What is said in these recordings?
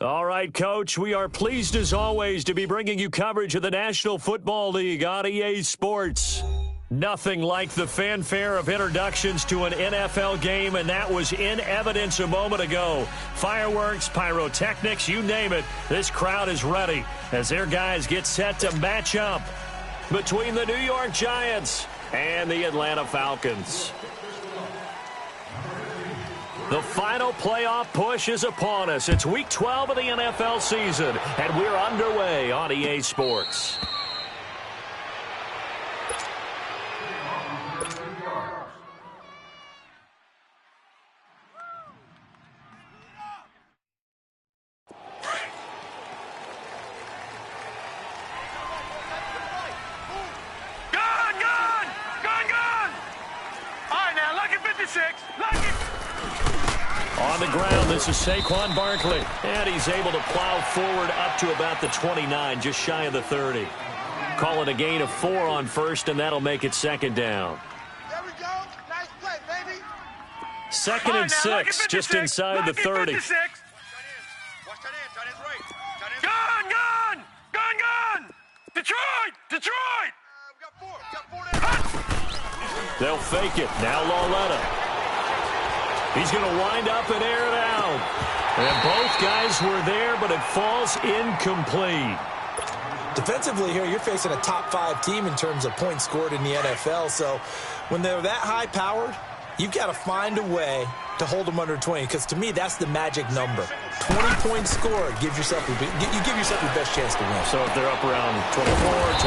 All right, Coach, we are pleased as always to be bringing you coverage of the National Football League on EA Sports. Nothing like the fanfare of introductions to an NFL game, and that was in evidence a moment ago. Fireworks, pyrotechnics, you name it, this crowd is ready as their guys get set to match up between the New York Giants and the Atlanta Falcons. The final playoff push is upon us. It's Week 12 of the NFL season, and we're underway on EA Sports. On the ground, this is Saquon Barkley, and he's able to plow forward up to about the 29, just shy of the 30. Call it a gain of 4 on first, and that'll make it second down. There we go. Nice play, baby. Second and 6, just inside the 30. Watch that in. Tight end's right. Gun! Detroit! We got 4 down. They'll fake it. Now Lauletta. He's going to wind up and air it out. And both guys were there, but it falls incomplete. Defensively here, you're facing a top 5 team in terms of points scored in the NFL. So when they're that high-powered, you've got to find a way to hold them under 20, because to me, that's the magic number. 20 points scored, you give yourself your best chance to win. So if they're up around 24,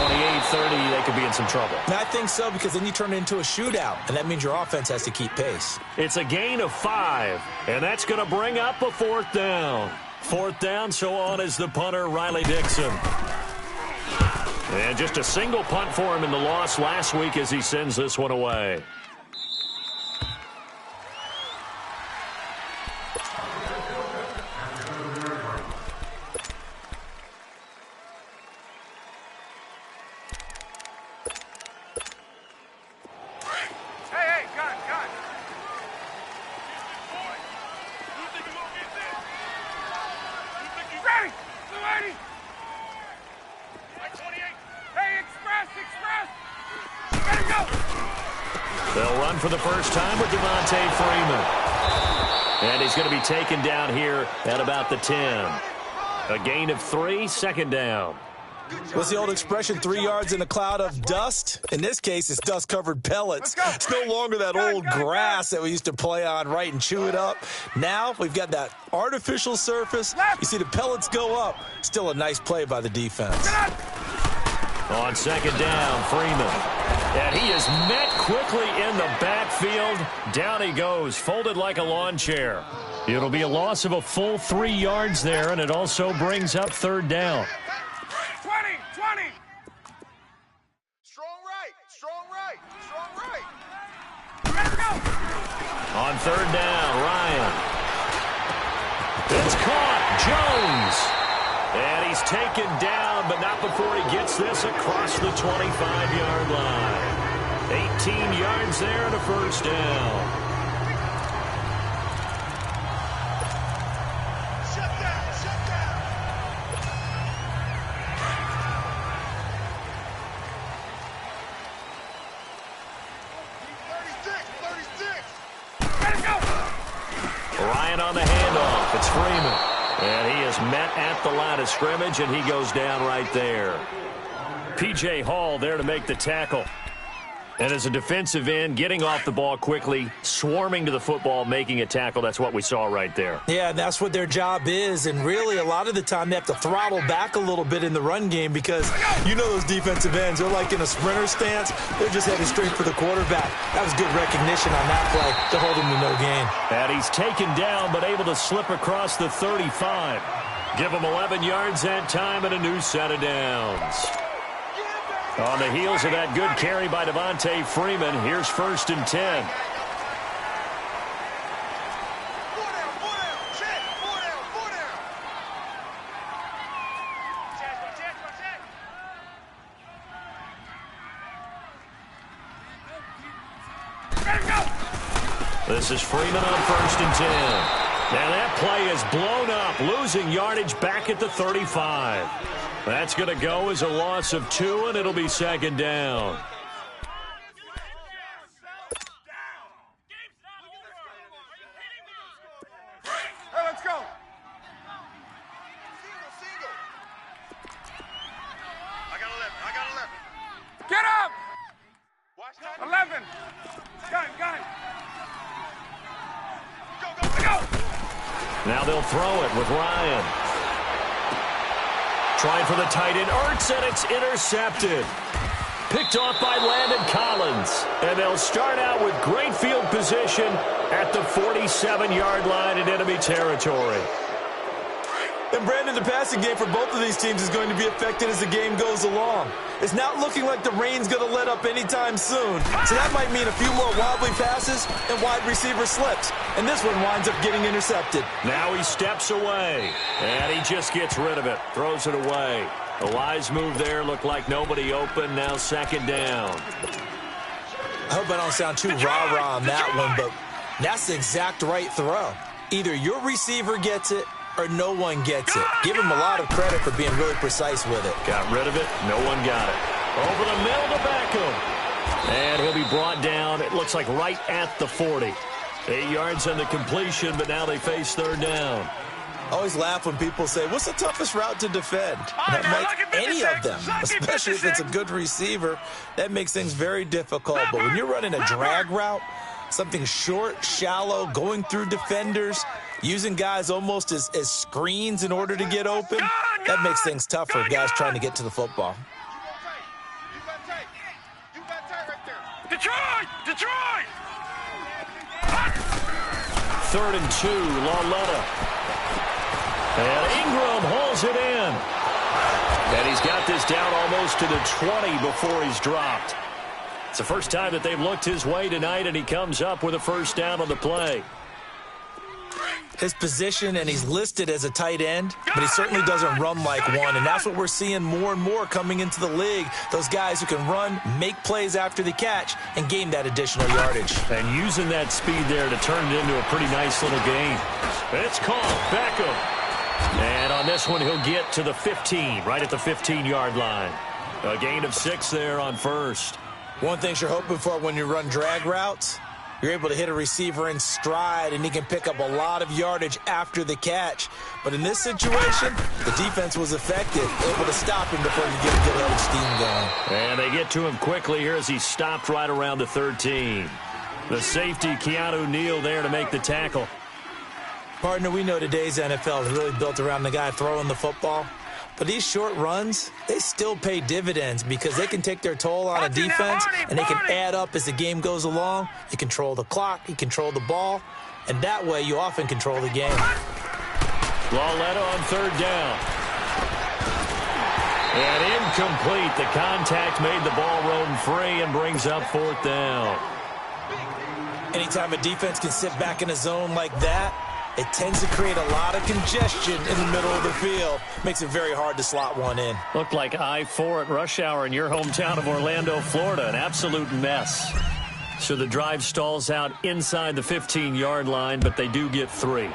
28, 30, they could be in some trouble. And I think so, because then you turn it into a shootout, and that means your offense has to keep pace. It's a gain of 5, and that's going to bring up a 4th down. 4th down, so on is the punter, Riley Dixon. And just a single punt for him in the loss last week as he sends this one away. They'll run for the first time with Devontae Freeman. And he's going to be taken down here at about the 10. A gain of 3, second down. What's the old expression, 3 yards in a cloud of dust? In this case, it's dust-covered pellets. It's no longer that old grass that we used to play on, right, and chew it up. Now we've got that artificial surface. You see the pellets go up. Still a nice play by the defense. On second down, Freeman. And he is met quickly in the backfield. Down he goes, folded like a lawn chair. It'll be a loss of a full 3 yards there, and it also brings up 3rd down. 20. Strong right. Let's go. On 3rd down, Ryan. It's caught, Jones. And he's taken down, but not before he gets this across the 25-yard line. 18 yards there and a 1st down. Shut down. 36. Let's go. Ryan on the handoff. It's Freeman. And he is met at the line of scrimmage, and he goes down right there. P.J. Hall there to make the tackle. And as a defensive end, getting off the ball quickly, swarming to the football, making a tackle, that's what we saw right there. Yeah, that's what their job is, and really a lot of the time they have to throttle back a little bit in the run game, because you know those defensive ends, they're like in a sprinter stance. They're just headed straight for the quarterback. That was good recognition on that play to hold him to no gain. And he's taken down, but able to slip across the 35. Give him 11 yards that time and a new set of downs. On the heels of that good carry by Devontae Freeman, here's 1st and 10. This is Freeman on 1st and 10. Now that play is blown up, losing yardage back at the 35. That's going to go as a loss of 2, and it'll be second down. Hey, let's go. Single. I got 11. Get up! 11. Got it. Go. Now they'll throw it with Ryan. Trying for the tight end, Ertz, and it's intercepted. Picked off by Landon Collins. And they'll start out with great field position at the 47-yard line in enemy territory. And, Brandon, the passing game for both of these teams is going to be affected as the game goes along. It's not looking like the rain's going to let up anytime soon. So that might mean a few more wobbly passes and wide receiver slips. And this one winds up getting intercepted. Now he steps away, and he just gets rid of it, throws it away. A wise move there, looked like nobody open, now second down. I hope I don't sound too rah-rah on that one, but that's the exact right throw. Either your receiver gets it or no one gets it. Give him a lot of credit for being really precise with it. Got rid of it. No one got it. Over the middle to Beckham. And he'll be brought down, it looks like right at the 40. 8 yards on the completion, but now they face third down. I always laugh when people say, what's the toughest route to defend? And I'm like, any of them, especially if it's a good receiver. That makes things very difficult. But when you're running a drag route, something short, shallow, going through defenders, using guys almost as screens in order to get open, that makes things tough for guys trying to get to the football. You got tight right there. Detroit! 3rd and 2, Lauletta. And Ingram holds it in. And he's got this down almost to the 20 before he's dropped. It's the first time that they've looked his way tonight, and he comes up with a first down on the play. His position, and he's listed as a tight end, but he certainly doesn't run like one, and that's what we're seeing more and more coming into the league. Those guys who can run, make plays after the catch, and gain that additional yardage. And using that speed there to turn it into a pretty nice little game. It's caught. Beckham. And on this one, he'll get to the 15, right at the 15-yard line. A gain of 6 there on first. One thing you're hoping for when you run drag routes, you're able to hit a receiver in stride, and he can pick up a lot of yardage after the catch. But in this situation, the defense was effective, able to stop him before you get a good head of steam going. And they get to him quickly here as he stopped right around the 13. The safety, Keanu Neal, there to make the tackle. Partner, we know today's NFL is really built around the guy throwing the football. But these short runs, they still pay dividends because they can take their toll on a defense, and they can add up as the game goes along. You control the clock, you control the ball, and that way you often control the game. Lauletta on 3rd down. And incomplete. The contact made the ball roam free and brings up 4th down. Anytime a defense can sit back in a zone like that, it tends to create a lot of congestion in the middle of the field. Makes it very hard to slot one in. Looked like I-4 at rush hour in your hometown of Orlando, Florida. An absolute mess. So the drive stalls out inside the 15-yard line, but they do get 3.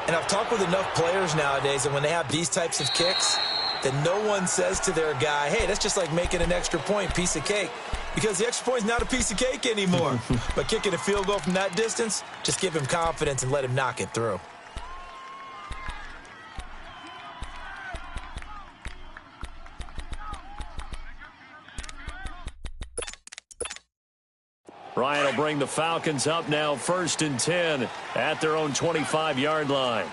And I've talked with enough players nowadays that when they have these types of kicks, that no one says to their guy, hey, that's just like making an extra point, piece of cake. Because the extra point is not a piece of cake anymore. But kicking a field goal from that distance, just give him confidence and let him knock it through. Ryan will bring the Falcons up now 1st and 10 at their own 25-yard line.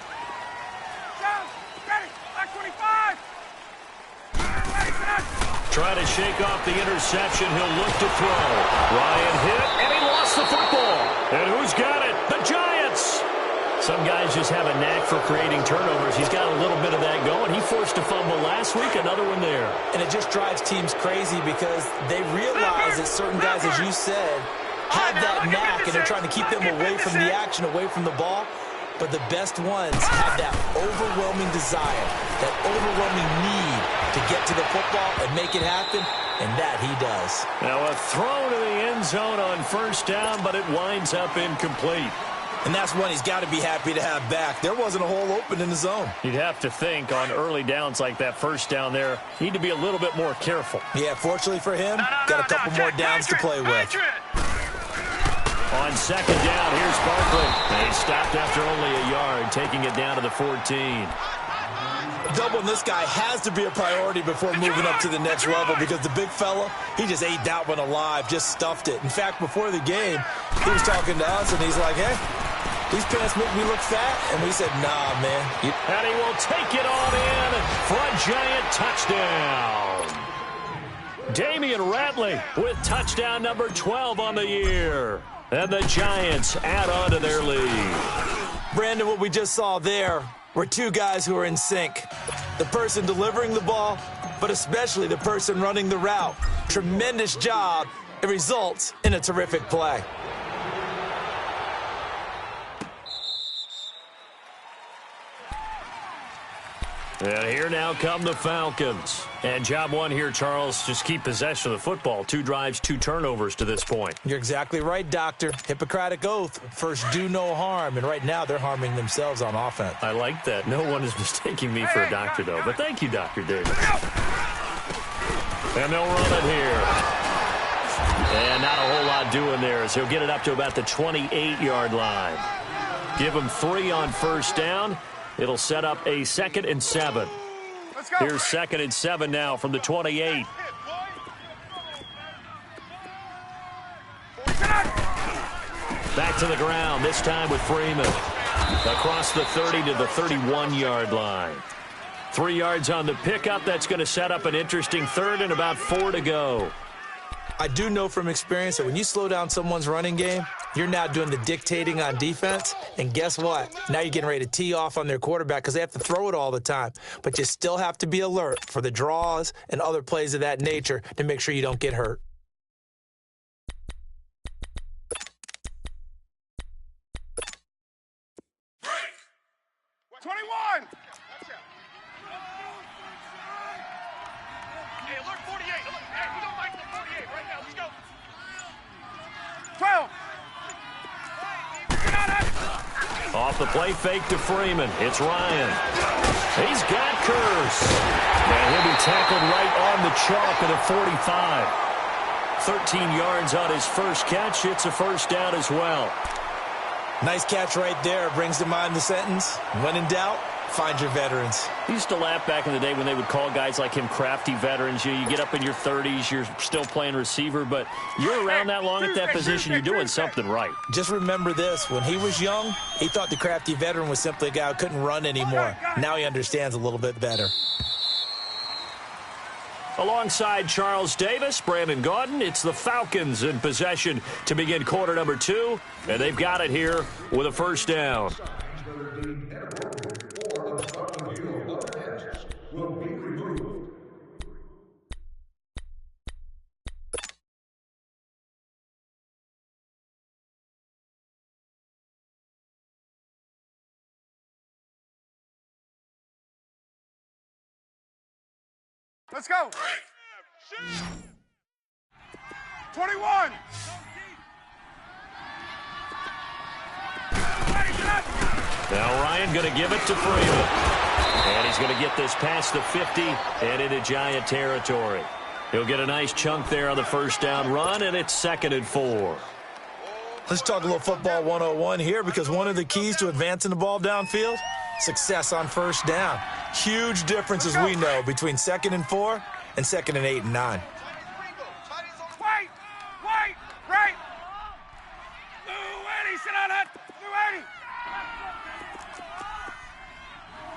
Try to shake off the interception. He'll look to throw. Ryan hit, and he lost the football. And who's got it? The Giants. Some guys just have a knack for creating turnovers. He's got a little bit of that going. He forced a fumble last week, another one there. And it just drives teams crazy because they realize that certain guys, as you said, have that knack, and they're trying to keep them away from the action, away from the ball. But the best ones have that overwhelming desire, that overwhelming need to get to the football and make it happen, and that he does. Now a throw to the end zone on 1st down, but it winds up incomplete. And that's one he's got to be happy to have back. There wasn't a hole open in the zone. You'd have to think on early downs like that first down there, you need to be a little bit more careful. Yeah, fortunately for him, got a couple more downs to play with. On second down, here's Barkley. They stopped after only a yard, taking it down to the 14. Doubling this guy has to be a priority before moving up to the next level because the big fella, he just ate that one alive, just stuffed it. In fact, before the game, he was talking to us, and he's like, hey, these pants make me look fat. And we said, nah, man. And he will take it on in for a giant touchdown. Damian Ratley with touchdown number 12 on the year. And the Giants add on to their lead. Brandon, what we just saw there were two guys who are in sync. The person delivering the ball, but especially the person running the route. Tremendous job. It results in a terrific play. And here now come the Falcons. And job one here, Charles, just keep possession of the football. 2 drives, 2 turnovers to this point. You're exactly right, Doctor. Hippocratic oath. First, do no harm. And right now, they're harming themselves on offense. I like that. No one is mistaking me for a doctor, though. But thank you, Dr. Davis. And they'll run it here. And not a whole lot doing there as he'll get it up to about the 28-yard line. Give him 3 on first down. It'll set up a 2nd and 7. Here's 2nd and 7 now from the 28. Back to the ground, this time with Freeman. Across the 30 to the 31-yard line. 3 yards on the pickup. That's going to set up an interesting 3rd and about 4 to go. I do know from experience that when you slow down someone's running game, you're now doing the dictating on defense. And guess what? Now you're getting ready to tee off on their quarterback because they have to throw it all the time. But you still have to be alert for the draws and other plays of that nature to make sure you don't get hurt. Break. 21. Hey, alert 48. Hey, we don't like the 48 right now. Let's go. 12. Off the play fake to Freeman. It's Ryan. He's got Curse. And he'll be tackled right on the chalk at a 45. 13 yards on his first catch. It's a first down as well. Nice catch right there. Brings to mind the sentence, when in doubt, find your veterans. I used to laugh back in the day when they would call guys like him crafty veterans. You get up in your 30s, you're still playing receiver, but you're around that long at that position, you're doing something right. Just remember this. When he was young, he thought the crafty veteran was simply a guy who couldn't run anymore. Now he understands a little bit better. Alongside Charles Davis, Brandon Gaudin, it's the Falcons in possession to begin quarter number 2, and they've got it here with a first down. Let's go. 21. Now Ryan going to give it to Freeman. And he's going to get this past the 50 and into Giant territory. He'll get a nice chunk there on the first down run, and it's 2nd and 4. Let's talk a little football 101 here, because one of the keys to advancing the ball downfield, success on first down. Huge difference, as we know, between 2nd and 4 and 2nd and 8 and 9. Wait, right. 280, sit on it. 280.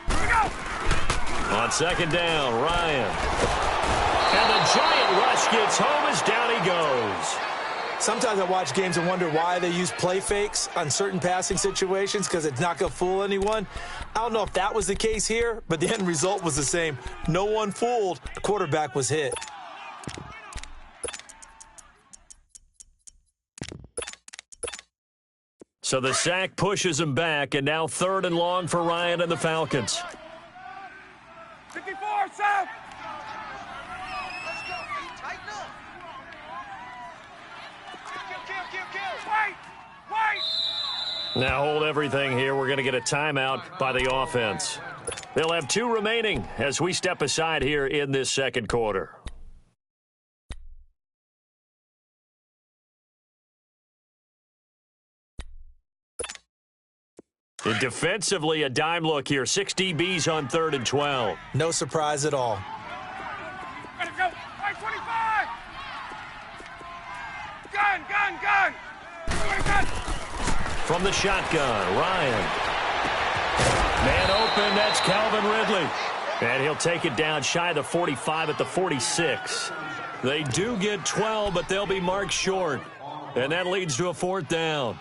Here we go. On second down, Ryan. And the Giant rush gets home as down he goes. Sometimes I watch games and wonder why they use play fakes on certain passing situations, because it's not going to fool anyone. I don't know if that was the case here, but the end result was the same. No one fooled. The quarterback was hit. So the sack pushes him back, and now 3rd and long for Ryan and the Falcons. 54, South. Wait. Now hold everything here. We're going to get a timeout by the offense. They'll have 2 remaining as we step aside here in this second quarter. And defensively, a dime look here. 6 DBs on 3rd and 12. No surprise at all. Ready to go. 25. Gun. Gun. From the shotgun, Ryan. Man open, that's Calvin Ridley. And he'll take it down shy of the 45 at the 46. They do get 12, but they'll be marked short. And that leads to a 4th down.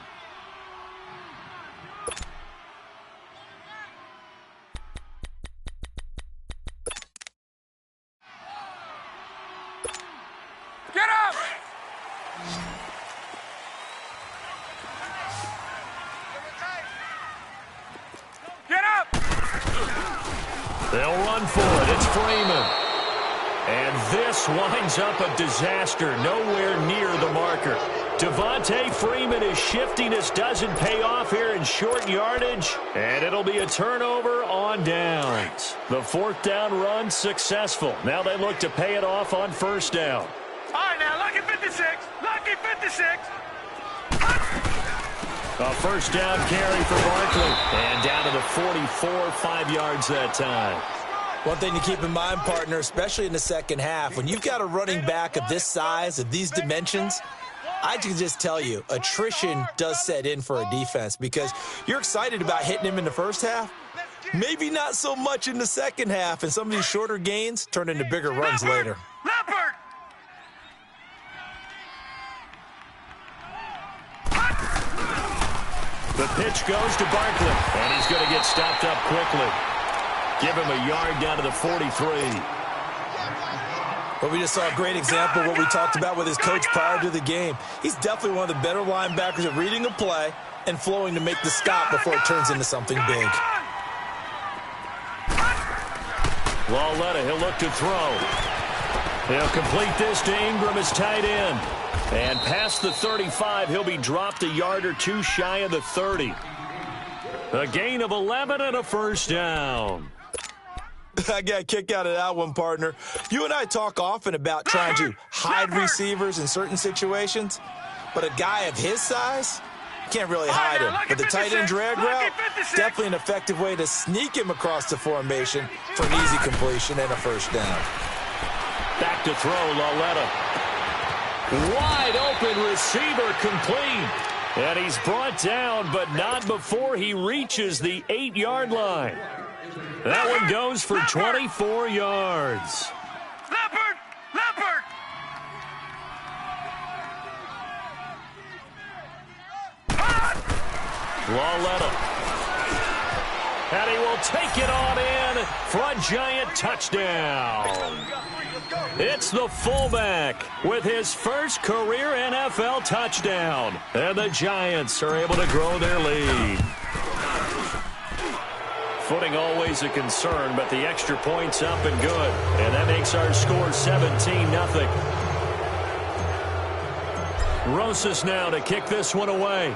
Get up. Get up. They'll run for it. It's Freeman. And this winds up a disaster. Nowhere near the marker. Devontae Freeman is shifting. This doesn't pay off here in short yardage. And it'll be a turnover on downs. The 4th down run successful. Now they look to pay it off on 1st down. All right, now, lucky 56. Lucky 56. A 1st down carry for Barkley. And down to the 44, 5 yards that time. One thing to keep in mind, partner, especially in the second half, when you've got a running back of this size, of these dimensions, I can just tell you, attrition does set in for a defense because you're excited about hitting him in the first half. Maybe not so much in the second half, and some of these shorter gains turn into bigger runs later. Leopard. The pitch goes to Barkley, and he's going to get stopped up quickly. Give him a yard down to the 43. But we just saw a great example of what we talked about with his coach prior to the game. He's definitely one of the better linebackers at reading a play and flowing to make the stop before it turns into something big. Lauletta, he'll look to throw. He'll complete this to Ingram as tight end. And past the 35, he'll be dropped a yard or 2 shy of the 30. A gain of 11 and a 1st down. I got a kick out of that one, partner. You and I talk often about trying to hide receivers in certain situations, but a guy of his size can't really hide him. But the tight end drag route, definitely an effective way to sneak him across the formation for an easy completion and a 1st down. Back to throw, Lauletta. Wide open receiver complete. And he's brought down, but not before he reaches the 8-yard line. That one goes for 24 yards. Leopard. Lauletta. And he will take it on in for a giant touchdown. It's the fullback with his first career NFL touchdown. And the Giants are able to grow their lead. Footing always a concern, but the extra point's up and good. And that makes our score 17-0. Rosas now to kick this one away.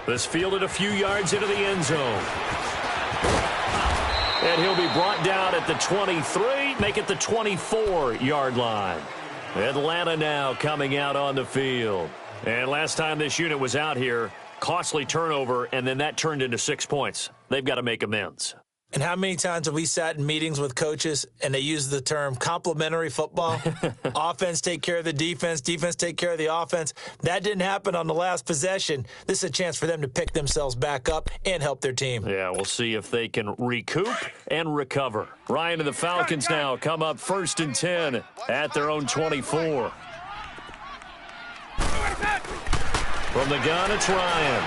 This fielded a few yards into the end zone. And he'll be brought down at the 23, make it the 24-yard line. Atlanta now coming out on the field. And last time this unit was out here, costly turnover, and then that turned into 6 points. They've got to make amends. And how many times have we sat in meetings with coaches and they use the term complementary football? Offense take care of the defense, defense take care of the offense. That didn't happen on the last possession. This is a chance for them to pick themselves back up and help their team. Yeah, we'll see if they can recoup and recover. Ryan and the Falcons now come up 1st and 10 at their own 24. From the gun, it's Ryan.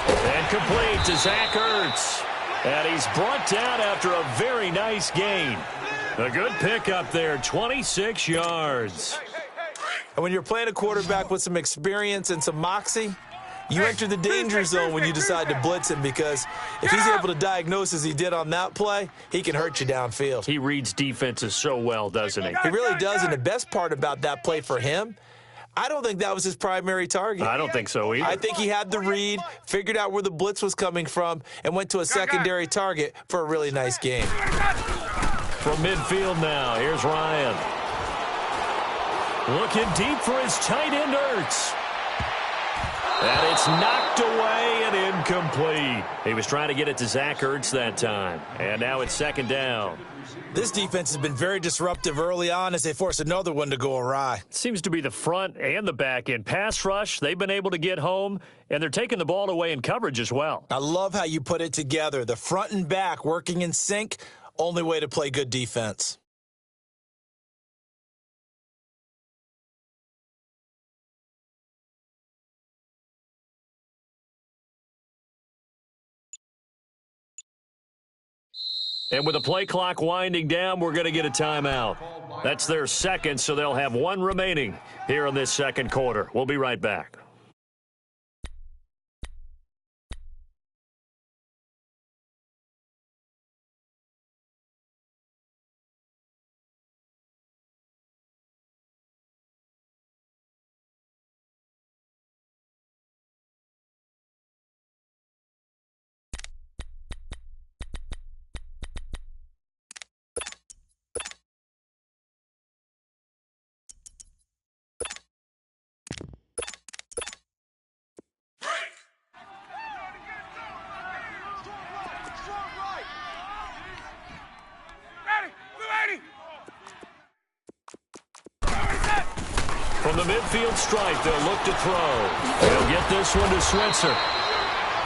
And complete to Zach Ertz. And he's brought down after a very nice gain. A good pickup there, 26 yards. And when you're playing a quarterback with some experience and some moxie, You enter the danger zone when you decide to blitz him, because if he's able to diagnose as he did on that play, he can hurt you downfield. He reads defenses so well, doesn't he? He really does, and the best part about that play for him, I don't think that was his primary target. I don't think so either. I think he had the read, figured out where the blitz was coming from, and went to a secondary target for a really nice game. From midfield now, here's Ryan. Looking deep for his tight end, Ertz. And it's knocked away and incomplete. He was trying to get it to Zach Ertz that time. And now it's second down. This defense has been very disruptive early on as they force another one to go awry. Seems to be the front and the back end. Pass rush, they've been able to get home, and they're taking the ball away in coverage as well. I love how you put it together. The front and back working in sync, only way to play good defense. And with the play clock winding down, we're going to get a timeout. That's their second, so they'll have one remaining here in this second quarter. We'll be right back. From the midfield stripe, they'll look to throw. They'll get this one to Switzer.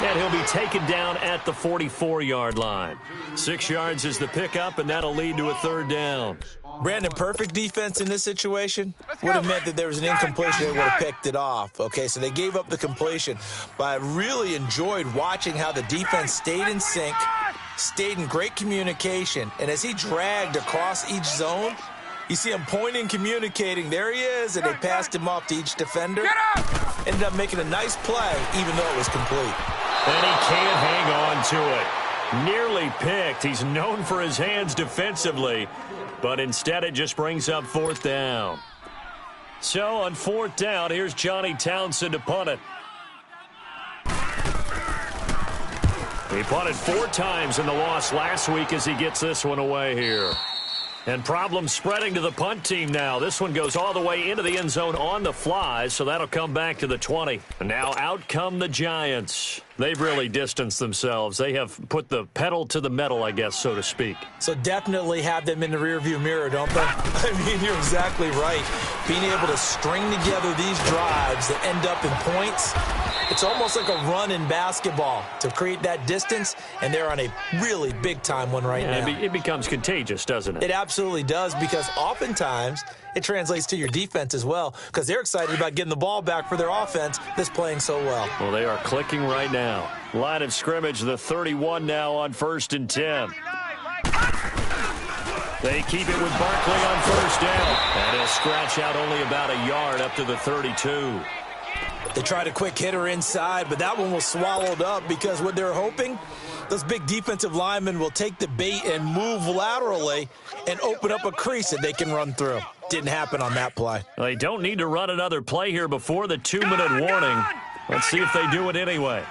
And he'll be taken down at the 44-yard line. 6 yards is the pickup, and that'll lead to a third down. Brandon, perfect defense in this situation would have meant that there was an incompletion. They would have picked it off. Okay, so they gave up the completion. But I really enjoyed watching how the defense stayed in sync, stayed in great communication. And as he dragged across each zone, you see him pointing, communicating. There he is, and they passed him off to each defender. Ended up making a nice play, even though it was complete. And he can't hang on to it. Nearly picked. He's known for his hands defensively, but instead it just brings up fourth down. So on fourth down, here's Johnny Townsend to punt it. He punted 4 times in the loss last week as he gets this one away here. And problems spreading to the punt team now. This one goes all the way into the end zone on the fly, so that'll come back to the 20. And now out come the Giants. They've really distanced themselves. They have put the pedal to the metal, I guess, so to speak. So definitely have them in the rearview mirror, don't they? I mean, you're exactly right. Being able to string together these drives that end up in points, it's almost like a run in basketball to create that distance, and they're on a really big-time one right now. It becomes contagious, doesn't it? It absolutely does, because oftentimes it translates to your defense as well, because they're excited about getting the ball back for their offense that's playing so well. Well, they are clicking right now. Line of scrimmage, the 31 now on 1st and 10. They keep it with Barkley on first down, and he'll scratch out only about a yard up to the 32. They tried a quick hitter inside, but that one was swallowed up, because what they're hoping, those big defensive linemen will take the bait and move laterally and open up a crease that they can run through. Didn't happen on that play. They don't need to run another play here before the 2-minute warning. Let's see if they do it anyway.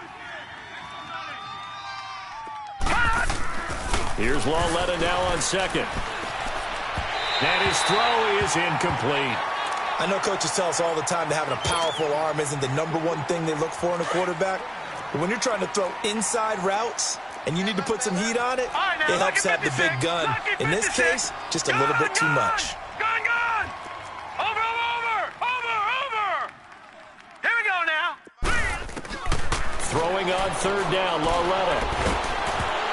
Here's Lauletta now on second. And his throw is incomplete. I know coaches tell us all the time that having a powerful arm isn't the #1 thing they look for in a quarterback. But when you're trying to throw inside routes and you need to put some heat on it, it helps have the big gun. In this case, just a little bit too much. Gun! Over! Here we go now. Throwing on third down, Lauletta.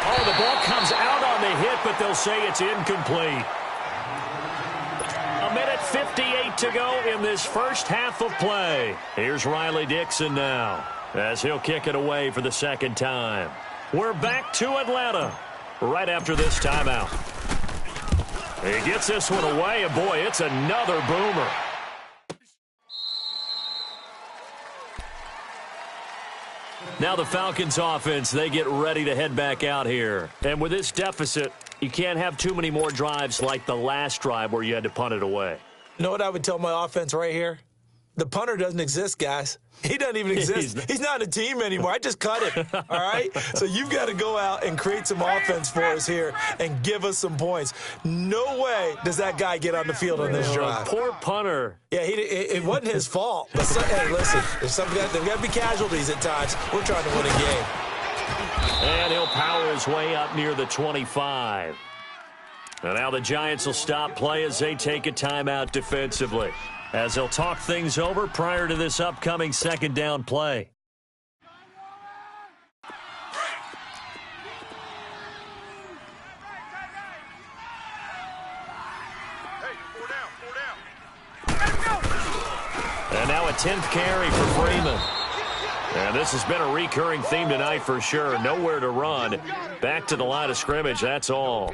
Oh, the ball comes out on the hit, but they'll say it's incomplete. 1:58 to go in this first half of play. Here's Riley Dixon now, as he'll kick it away for the second time. We're back to Atlanta right after this timeout. He gets this one away, and boy, it's another boomer. Now the Falcons offense, they get ready to head back out here. And with this deficit, you can't have too many more drives like the last drive where you had to punt it away. You know what I would tell my offense right here? The punter doesn't exist, guys. He doesn't even exist. He's not a team anymore. I just cut him, all right? So you've got to go out and create some offense for us here and give us some points. No way does that guy get on the field on this drive. Poor punter. Yeah, it wasn't his fault. But hey, listen, there's got to be casualties at times. We're trying to win a game. And he'll power his way up near the 25. And now the Giants will stop play as they take a timeout defensively, as they'll talk things over prior to this upcoming second down play. And now a 10th carry for Freeman. And this has been a recurring theme tonight for sure. Nowhere to run. Back to the line of scrimmage, that's all.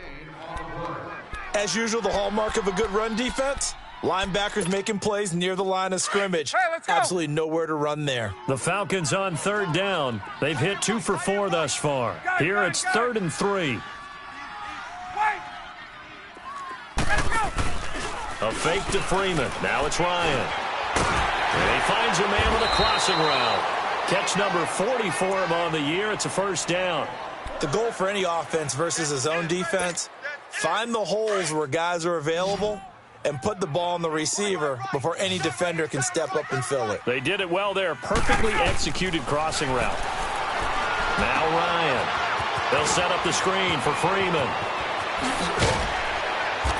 As usual, the hallmark of a good run defense, linebackers making plays near the line of scrimmage. Absolutely nowhere to run there. The Falcons on third down. They've hit 2 for 4 thus far. Here it's 3rd and 3. A fake to Freeman. Now it's Ryan. And he finds a man with a crossing route. Catch number 40 for him on the year. It's a first down. The goal for any offense versus his own defense, find the holes where guys are available and put the ball on the receiver before any defender can step up and fill it. They did it well there. Perfectly executed crossing route. Now Ryan. They'll set up the screen for Freeman.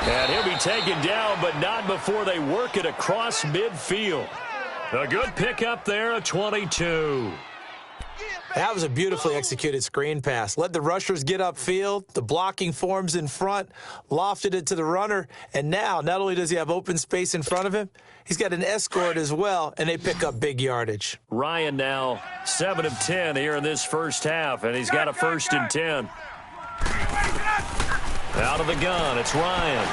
And he'll be taken down, but not before they work it across midfield. A good pickup there, a 22. That was a beautifully executed screen pass. Let the rushers get upfield. The blocking forms in front, lofted it to the runner, and now not only does he have open space in front of him, he's got an escort as well, and they pick up big yardage. Ryan now 7 of 10 here in this first half, and he's got a 1st and 10. Out of the gun, it's Ryan.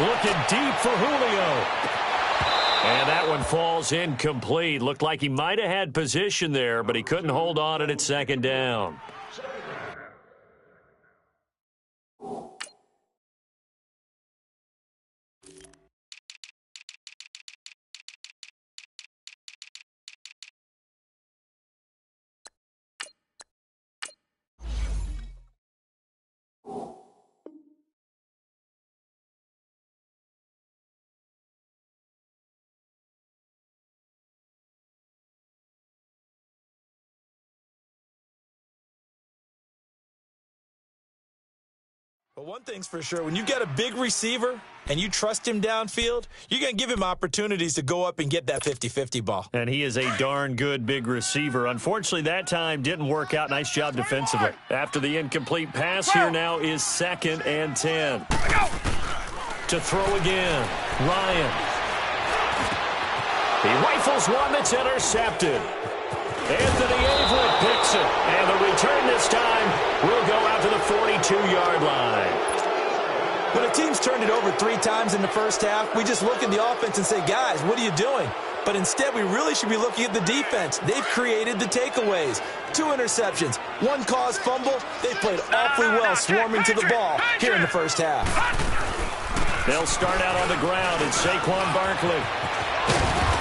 Looking deep for Julio. And that one falls incomplete. Looked like he might have had position there, but he couldn't hold on at its second down. But one thing's for sure, when you get a big receiver and you trust him downfield, you're going to give him opportunities to go up and get that 50-50 ball. And he is a darn good big receiver. Unfortunately, that time didn't work out. Nice job defensively. After the incomplete pass, here now is 2nd and 10. To throw again, Ryan. He rifles one that's intercepted. Anthony Averett picks it, and the return this time will go out to the 42-yard line. When a team's turned it over 3 times in the first half, we just look at the offense and say, guys, what are you doing? But instead, we really should be looking at the defense. They've created the takeaways. 2 interceptions, 1 caused fumble. They played awfully well swarming to the ball here in the first half. They'll start out on the ground, and Saquon Barkley.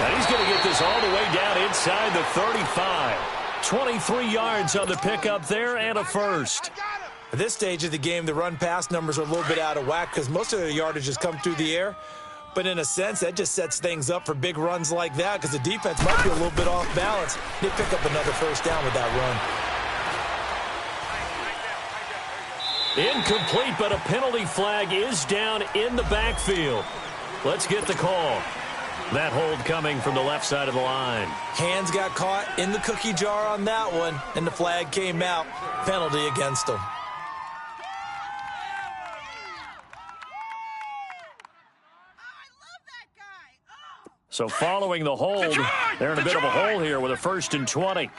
And he's going to get this all the way down inside the 35. 23 yards on the pickup there and a first. At this stage of the game, the run-pass numbers are a little bit out of whack because most of the yardage has come through the air. But in a sense, that just sets things up for big runs like that because the defense might be a little bit off balance. They pick up another first down with that run. Incomplete, but a penalty flag is down in the backfield. Let's get the call. That hold coming from the left side of the line. Hands got caught in the cookie jar on that one, and the flag came out. Penalty against them. So following the hold, they're in a bit of a hole here with a 1st and 20.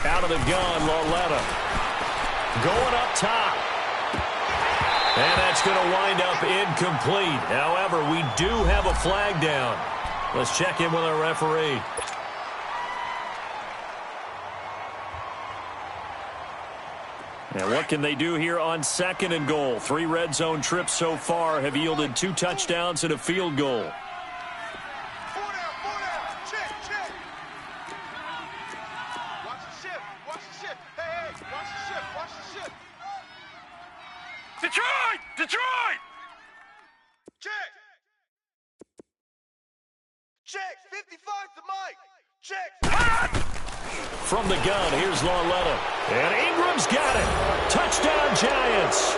Out of the gun, Lauletta. Going up top. And that's going to wind up incomplete. However, we do have a flag down. Let's check in with our referee. And what can they do here on 2nd and goal? 3 red zone trips so far have yielded 2 touchdowns and a field goal. 4 down. Check. Watch the shift. Hey, watch the shift. Detroit! Check. 55 to Mike. Check. From the gun, here's Lauletta. And Ingram's got it. Touchdown, Giants.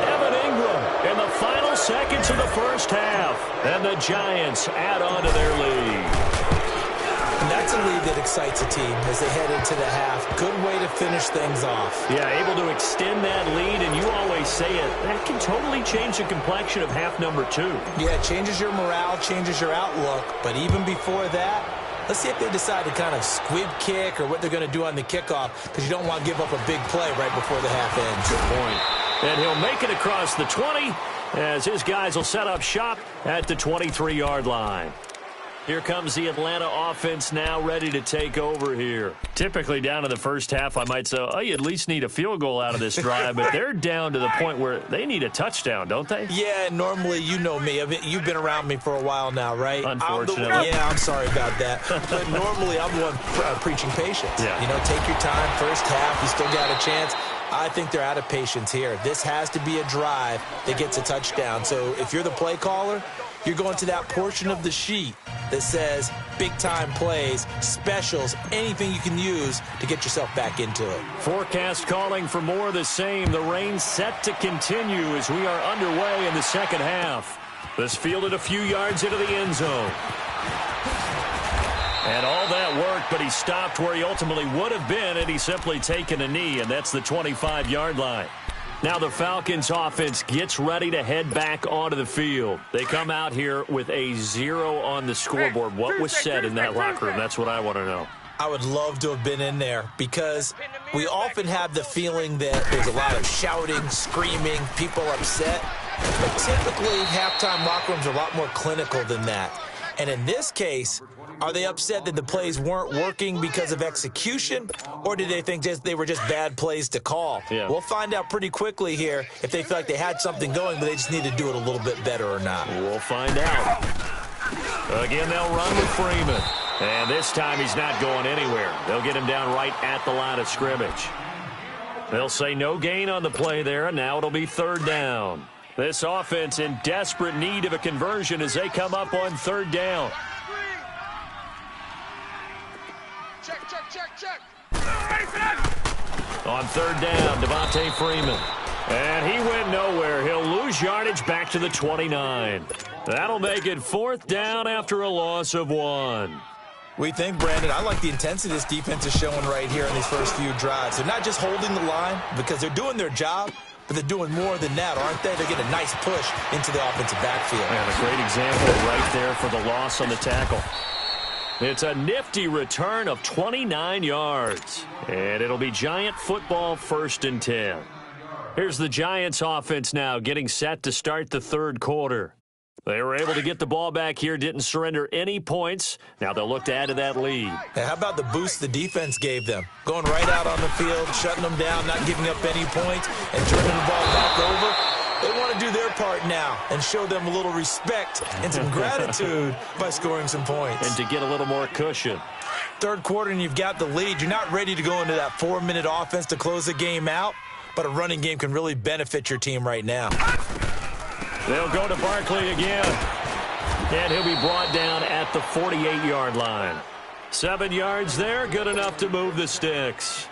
Evan Ingram in the final seconds of the first half. And the Giants add on to their lead. And that's a lead that excites a team as they head into the half. Good way to finish things off. Yeah, able to extend that lead, and you always say it, that can totally change the complexion of half number 2. Yeah, it changes your morale, changes your outlook. But even before that, let's see if they decide to kind of squib kick or what they're going to do on the kickoff, because you don't want to give up a big play right before the half ends. Good point. And he'll make it across the 20 as his guys will set up shop at the 23-yard line. Here comes the Atlanta offense now ready to take over here. Typically down in the first half, I might say, oh, you at least need a field goal out of this drive, but they're down to the point where they need a touchdown, don't they? Yeah, normally, you know me. You've been around me for a while now, right? Unfortunately. I'm sorry about that. But normally, I'm the one preaching patience. Yeah. You know, take your time. First half, you still got a chance. I think they're out of patience here. This has to be a drive that gets a touchdown. So if you're the play caller, you're going to that portion of the sheet that says big-time plays, specials, anything you can use to get yourself back into it. Forecast calling for more of the same. The rain set to continue as we are underway in the second half. This fielded a few yards into the end zone. And all that worked, but he stopped where he ultimately would have been had he simply taken a knee, and that's the 25-yard line. Now the Falcons offense gets ready to head back onto the field. They come out here with a 0 on the scoreboard. What was said in that locker room? That's what I want to know. I would love to have been in there because we often have the feeling that there's a lot of shouting, screaming, people upset. But typically, halftime locker rooms are a lot more clinical than that. And in this case, are they upset that the plays weren't working because of execution, or did they think they were just bad plays to call? Yeah. We'll find out pretty quickly here if they feel like they had something going, but they just need to do it a little bit better or not. We'll find out. Again, they'll run with Freeman. And this time he's not going anywhere. They'll get him down right at the line of scrimmage. They'll say no gain on the play there, and now it'll be 3rd down. This offense in desperate need of a conversion as they come up on 3rd down. Check. On 3rd down, Devontae Freeman. And he went nowhere. He'll lose yardage back to the 29. That'll make it 4th down after a loss of 1. We think, Brandon, I like the intensity this defense is showing right here in these first few drives. They're not just holding the line because they're doing their job, but they're doing more than that, aren't they? They're getting a nice push into the offensive backfield. And a great example right there for the loss on the tackle. It's a nifty return of 29 yards. And it'll be Giant football 1st and 10. Here's the Giants offense now getting set to start the 3rd quarter. They were able to get the ball back here, didn't surrender any points. Now they'll look to add to that lead. Hey, how about the boost the defense gave them? Going right out on the field, shutting them down, not giving up any points, and turning the ball back over. They want to do their part now and show them a little respect and some gratitude by scoring some points. And to get a little more cushion. 3rd quarter and you've got the lead. You're not ready to go into that 4-minute offense to close the game out, but a running game can really benefit your team right now. They'll go to Barkley again. And he'll be brought down at the 48-yard line. 7 yards there, good enough to move the sticks.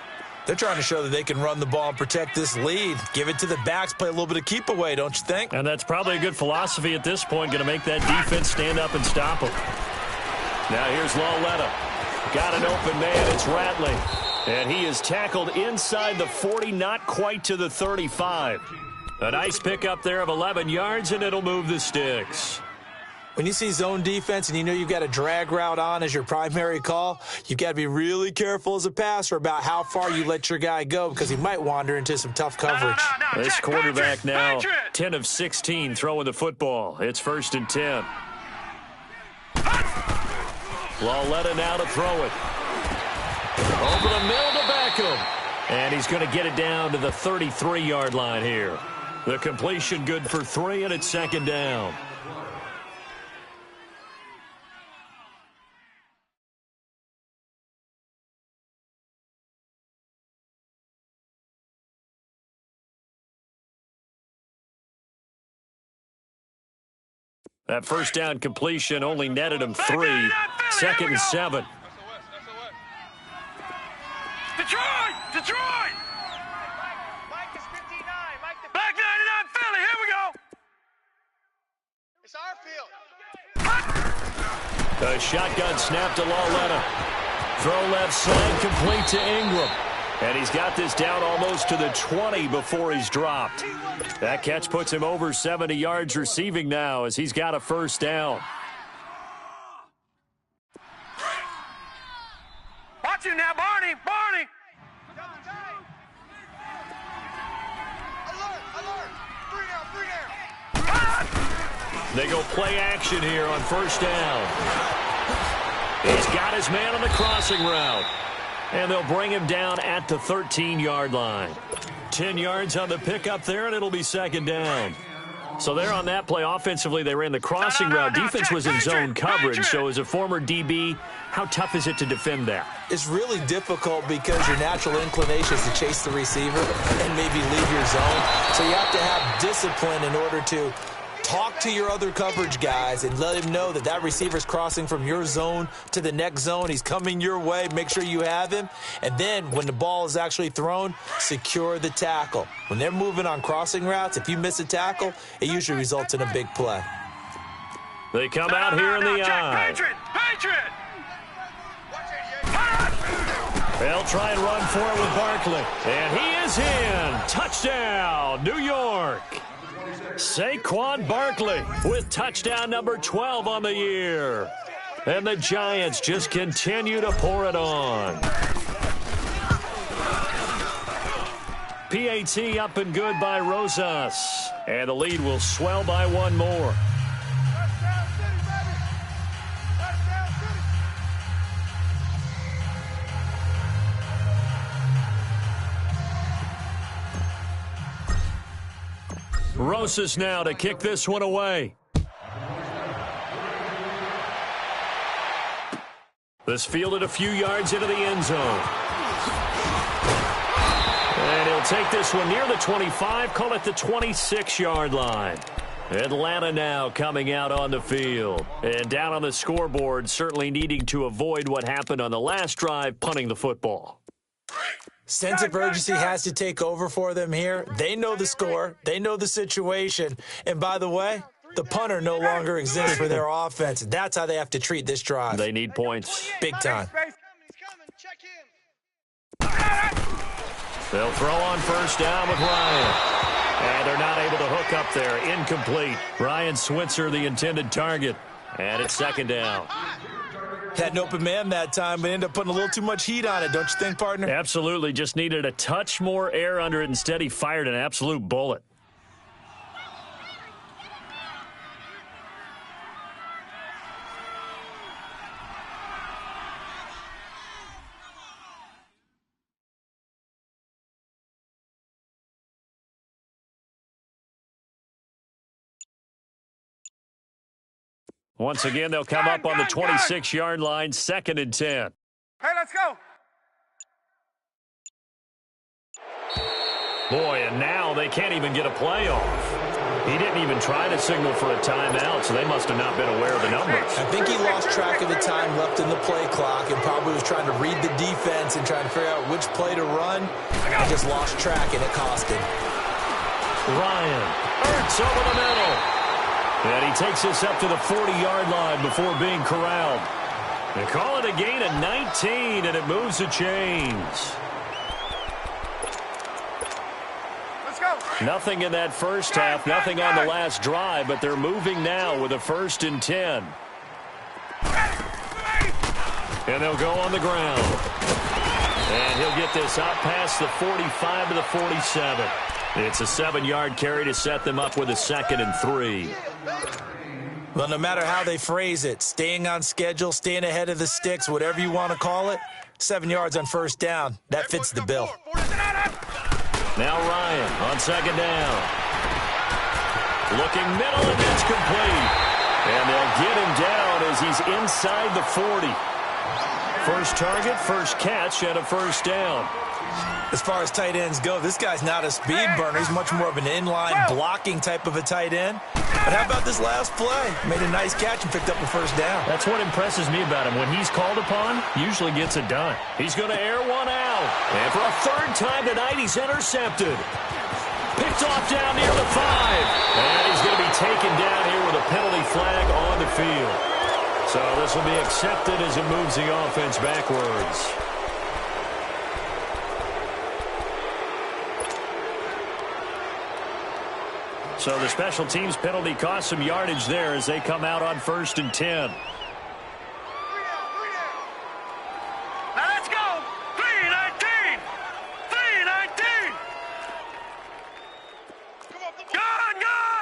They're trying to show that they can run the ball and protect this lead. Give it to the backs, play a little bit of keep away, don't you think? And that's probably a good philosophy at this point, going to make that defense stand up and stop them. Now here's Lauletta. Got an open man, it's Rattling. And he is tackled inside the 40, not quite to the 35. A nice pickup there of 11 yards, and it'll move the sticks. When you see zone defense and you know you've got a drag route on as your primary call, you've got to be really careful as a passer about how far you let your guy go because he might wander into some tough coverage. This quarterback now 10 of 16 throwing the football. It's 1st and 10. Lauletta now to throw it. Over the middle to Beckham. And he's going to get it down to the 33-yard line here. The completion good for 3, and it's second down. That first down completion only netted him 3. Second and 7. Detroit! Detroit! Mike is 59. Mike the Back 99 Philly. Here we go. It's our field. A shotgun snap to Lauletta. Throw left side complete to Ingram. And he's got this down almost to the 20 before he's dropped. That catch puts him over 70 yards receiving now as he's got a first down. Watch him now, Barney. Barney. Alert. 3 down. They go play action here on first down. He's got his man on the crossing route. And they'll bring him down at the 13-yard line. 10 yards on the pickup there, and it'll be second down. So there on that play, offensively, they ran the crossing route. Defense was in zone coverage, so as a former DB, how tough is it to defend that? It's really difficult because your natural inclination is to chase the receiver and maybe leave your zone. So you have to have discipline in order to talk to your other coverage guys and let him know that that receiver's crossing from your zone to the next zone. He's coming your way. Make sure you have him. And then when the ball is actually thrown, secure the tackle. When they're moving on crossing routes, if you miss a tackle, it usually results in a big play. They come out here in the eye. Patriot! They'll try and run for it with Barkley. And he is in. Touchdown, New York. Saquon Barkley with touchdown number 12 on the year. And the Giants just continue to pour it on. PAT up and good by Rosas. And the lead will swell by 1 more. Rosas now to kick this one away. This fielded a few yards into the end zone. And he'll take this one near the 25, call it the 26-yard line. Atlanta now coming out on the field. And down on the scoreboard, certainly needing to avoid what happened on the last drive, punting the football. Sense of urgency has to take over for them here. They know the score. They know the situation. And by the way, the punter no longer exists for their offense. That's how they have to treat this drive. They need points. Big time. They'll throw on first down with Ryan. And they're not able to hook up there. Incomplete. Ryan Switzer, the intended target. And it's second down. Had an open man that time, but ended up putting a little too much heat on it, don't you think, partner? Absolutely. Just needed a touch more air under it. Instead, he fired an absolute bullet. Once again, they'll come up on the 26-yard line, 2nd and 10. Hey, let's go. Boy, and now they can't even get a play off. He didn't even try to signal for a timeout, so they must have not been aware of the numbers. I think he lost track of the time left in the play clock and probably was trying to read the defense and trying to figure out which play to run. He just lost track, and it cost him. Ryan Ertz over the middle. And he takes this up to the 40-yard line before being corralled. They call it a gain of 19, and it moves the chains. Let's go. Nothing in that first half, nothing on the last drive, but they're moving now with a 1st and 10. And they'll go on the ground. And he'll get this out past the 45 to the 47. It's a 7-yard carry to set them up with a 2nd and 3. Well, no matter how they phrase it, staying on schedule, staying ahead of the sticks, whatever you want to call it, 7 yards on first down, that fits the bill. Now Ryan on second down. Looking middle, and that's complete. And they'll get him down as he's inside the 40. First target, first catch, and a first down. As far as tight ends go, this guy's not a speed burner. He's much more of an inline blocking type of a tight end. But how about this last play? Made a nice catch and picked up a first down. That's what impresses me about him. When he's called upon, usually gets it done. He's going to air one out. And for a third time tonight, he's intercepted. Picked off down near the 5. And he's going to be taken down here with a penalty flag on the field. So this will be accepted as it moves the offense backwards. So the special teams penalty cost some yardage there as they come out on 1st and 10. Now let's go. 3-19. 3-19. Gone.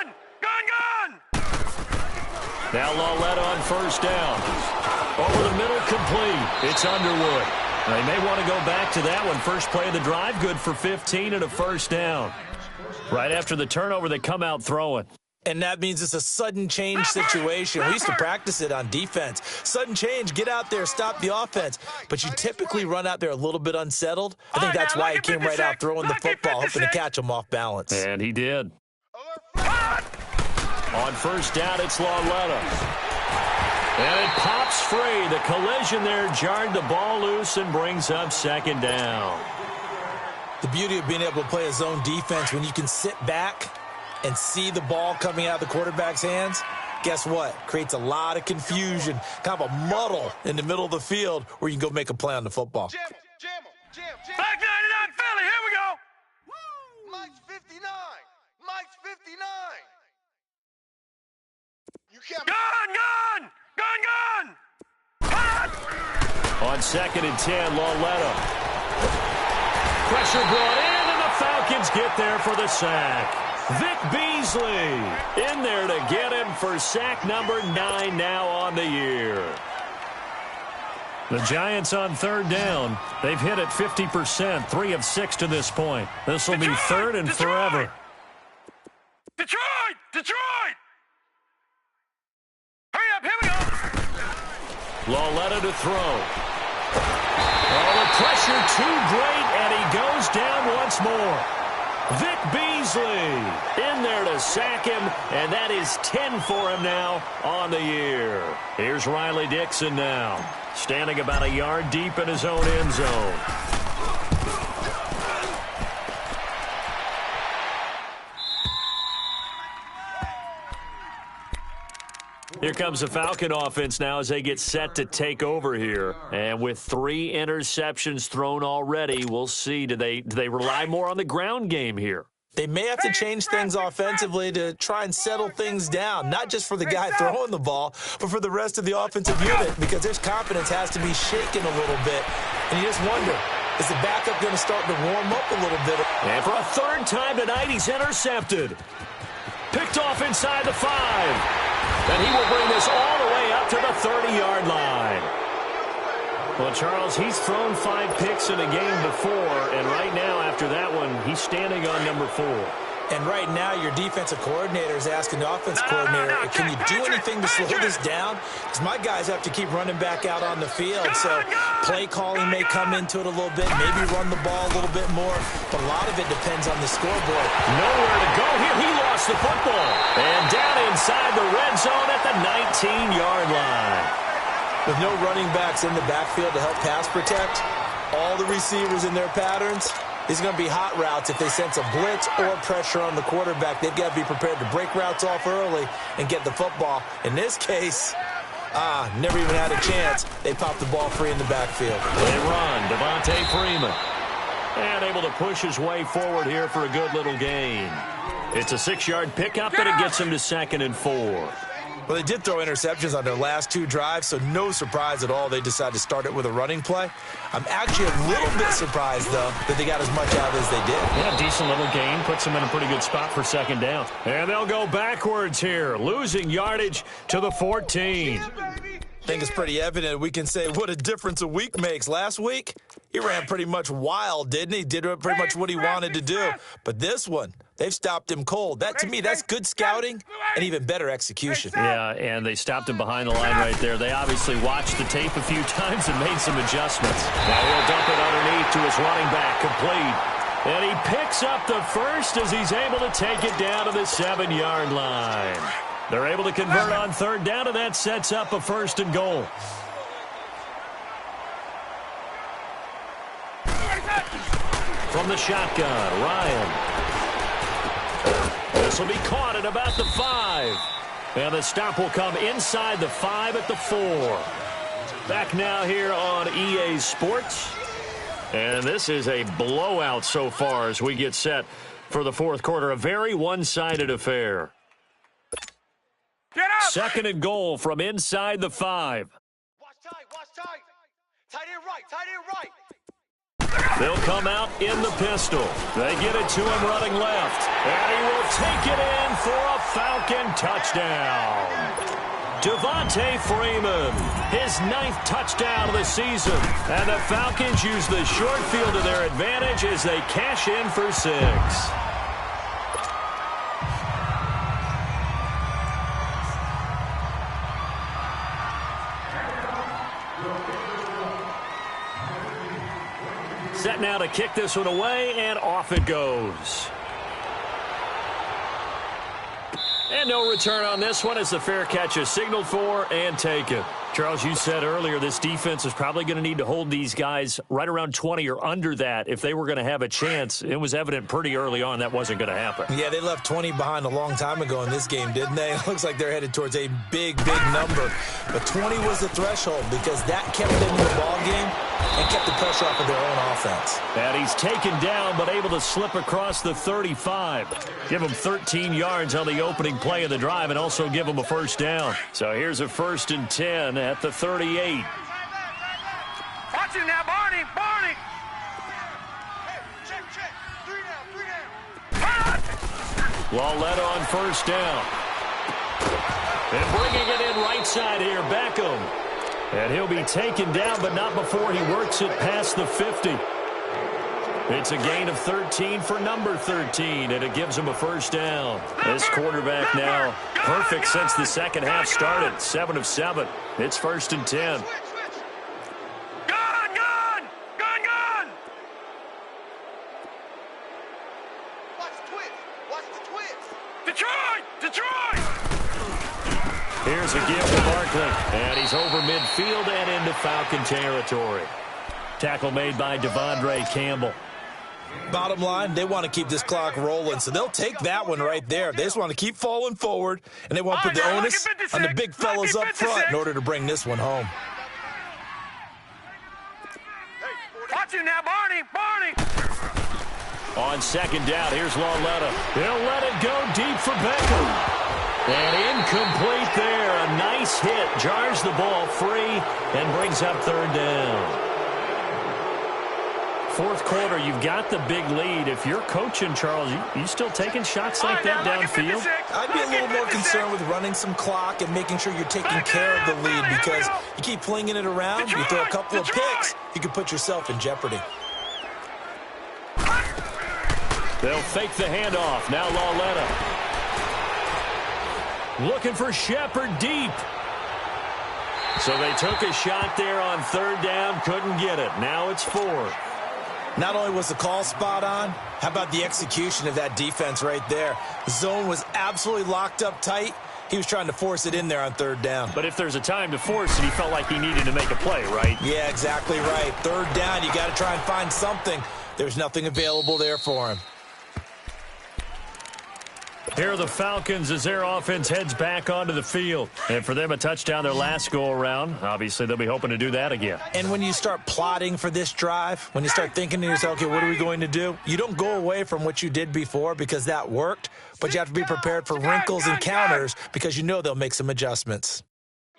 Now Lawletta on first down. Over the middle, complete. It's Underwood. They may want to go back to that one. First play of the drive, good for 15 and a first down. Right after the turnover, they come out throwing. And that means it's a sudden change situation. We used to practice it on defense. Sudden change, get out there, stop the offense. But you typically run out there a little bit unsettled. I think that's why he came right out throwing the football, hoping to catch him off balance. And he did. On first down, it's Lawletta. And it pops free. The collision there jarred the ball loose and brings up second down. The beauty of being able to play a zone defense, when you can sit back and see the ball coming out of the quarterback's hands, guess what? Creates a lot of confusion, kind of a muddle in the middle of the field where you can go make a play on the football. Jam. Back 99 Philly, here we go. Mike's 59. Mike's 59. You can't. Gone. On 2nd and 10, Lawletta. Pressure brought in, and the Falcons get there for the sack. Vic Beasley in there to get him for sack number 9 now on the year. The Giants on third down. They've hit it 50%, 3 of 6 to this point. This will be third and forever. Detroit! Hurry up, here we go. Lawletta to throw. Oh, the pressure too great, and he goes down once more. Vic Beasley in there to sack him, and that is 10 for him now on the year. Here's Riley Dixon now, standing about a yard deep in his own end zone. Here comes the Falcon offense now as they get set to take over here. And with 3 interceptions thrown already, we'll see. Do they rely more on the ground game here? They may have to change things offensively to try and settle things down, not just for the guy throwing the ball, but for the rest of the offensive unit, because their confidence has to be shaken a little bit. And you just wonder, is the backup going to start to warm up a little bit? And for a third time tonight, he's intercepted. Picked off inside the 5. And he will bring this all the way up to the 30-yard line. Well, Charles, he's thrown 5 picks in a game before, and right now, after that one, he's standing on number 4. And right now, your defensive coordinator is asking the offensive coordinator, can you do anything to slow this down? Because my guys have to keep running back out on the field. So play calling may come into it a little bit, maybe run the ball a little bit more. But a lot of it depends on the scoreboard. Nowhere to go here. He lost the football. And down inside the red zone at the 19-yard line. With no running backs in the backfield to help pass protect, all the receivers in their patterns, it's going to be hot routes if they sense a blitz or pressure on the quarterback. They've got to be prepared to break routes off early and get the football. In this case, never even had a chance. They popped the ball free in the backfield. They run. Devontae Freeman. And able to push his way forward here for a good little gain. It's a 6-yard pickup, and it gets him to 2nd and 4. Well, they did throw interceptions on their last 2 drives, so no surprise at all they decided to start it with a running play. I'm actually a little bit surprised, though, that they got as much out as they did. Yeah, decent little gain. Puts them in a pretty good spot for second down. And they'll go backwards here, losing yardage to the 14. I think it's pretty evident we can say what a difference a week makes. Last week, he ran pretty much wild, didn't he? Did pretty much what he wanted to do. But this one, they've stopped him cold. That, to me, that's good scouting and even better execution. Yeah, and they stopped him behind the line right there. They obviously watched the tape a few times and made some adjustments. Now he'll dump it underneath to his running back, complete. And he picks up the first as he's able to take it down to the 7-yard line. They're able to convert on third down, and that sets up a 1st and goal. From the shotgun, Ryan. This will be caught at about the 5. And the stop will come inside the 5 at the 4. Back now here on EA Sports. And this is a blowout so far as we get set for the 4th quarter. A very one-sided affair. 2nd and goal from inside the 5. Watch tight. Tight end right. They'll come out in the pistol. They get it to him running left. And he will take it in for a Falcon touchdown. Devontae Freeman, his 9th touchdown of the season. And the Falcons use the short field to their advantage as they cash in for 6. Set now to kick this one away, and off it goes. And no return on this one as the fair catch is signaled for and taken. Charles, you said earlier this defense is probably going to need to hold these guys right around 20 or under that if they were going to have a chance. It was evident pretty early on that wasn't going to happen. Yeah, they left 20 behind a long time ago in this game, didn't they? It looks like they're headed towards a big number. But 20 was the threshold because that kept them in the ball game and kept the pressure off of their own offense. And he's taken down but able to slip across the 35. Give him 13 yards on the opening play of the drive and also give him a 1st down. So here's a 1st and 10 at the 38. Watch him now, Barney. Hey, check. 3 down. Lauletta on 1st down. And bringing it in right side here, Beckham. And he'll be taken down, but not before he works it past the 50. It's a gain of 13 for number 13, and it gives him a 1st down. This quarterback now perfect since the second half started. 7 of 7. It's 1st and 10. Gun. Watch the twist. Detroit. Here's a give to Barkley, and he's over midfield and into Falcon territory. Tackle made by Devondre Campbell. Bottom line, they want to keep this clock rolling, so they'll take that one right there. They just want to keep falling forward, and they want to put the onus on the big fellas up front in order to bring this one home. Watch him now, Barney. On 2nd down, here's Lauletta. He'll let it go deep for Beckham. And incomplete there. A nice hit. Jars the ball free and brings up 3rd down. 4th quarter, you've got the big lead. If you're coaching, Charles, you still taking shots like that downfield? I'd be a little more concerned with running some clock and making sure you're taking care of the lead because you keep flinging it around, you throw a couple of picks, you can put yourself in jeopardy. They'll fake the handoff. Now Lauletta. Looking for Shepard deep. So they took a shot there on 3rd down, couldn't get it. Now it's 4. Not only was the call spot on, how about the execution of that defense right there? The zone was absolutely locked up tight. He was trying to force it in there on 3rd down. But if there's a time to force it, he felt like he needed to make a play, right? Yeah, exactly right. 3rd down, you got to try and find something. There's nothing available there for him. Here are the Falcons as their offense heads back onto the field. And for them, a touchdown their last go-around. Obviously, they'll be hoping to do that again. And when you start plotting for this drive, when you start thinking to yourself, okay, what are we going to do? You don't go away from what you did before because that worked, but you have to be prepared for wrinkles and counters because you know they'll make some adjustments.